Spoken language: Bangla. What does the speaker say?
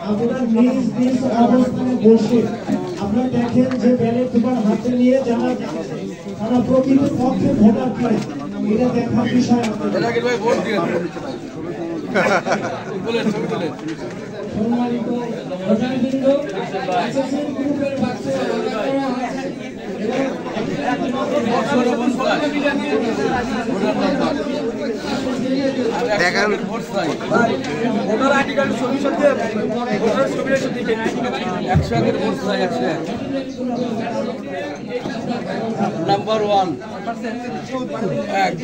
আপনার নিজ নিজ অবস্থানে বসে আপনারা দেখেন যে ব্যালট পেপার হাতে নিয়ে যারা তারা প্রকৃত পক্ষে ভোটার করে এটা দেখার বিষয় সম্মানিত ভোটারবৃন্দ এসএসএন গ্রুপের পাশে দেখেন ভোটার আইডি কার্ডের ছবির সাথে ভোটার ছবির সাথে 100 এর ভোট চাই 100 নাম্বার 1 এক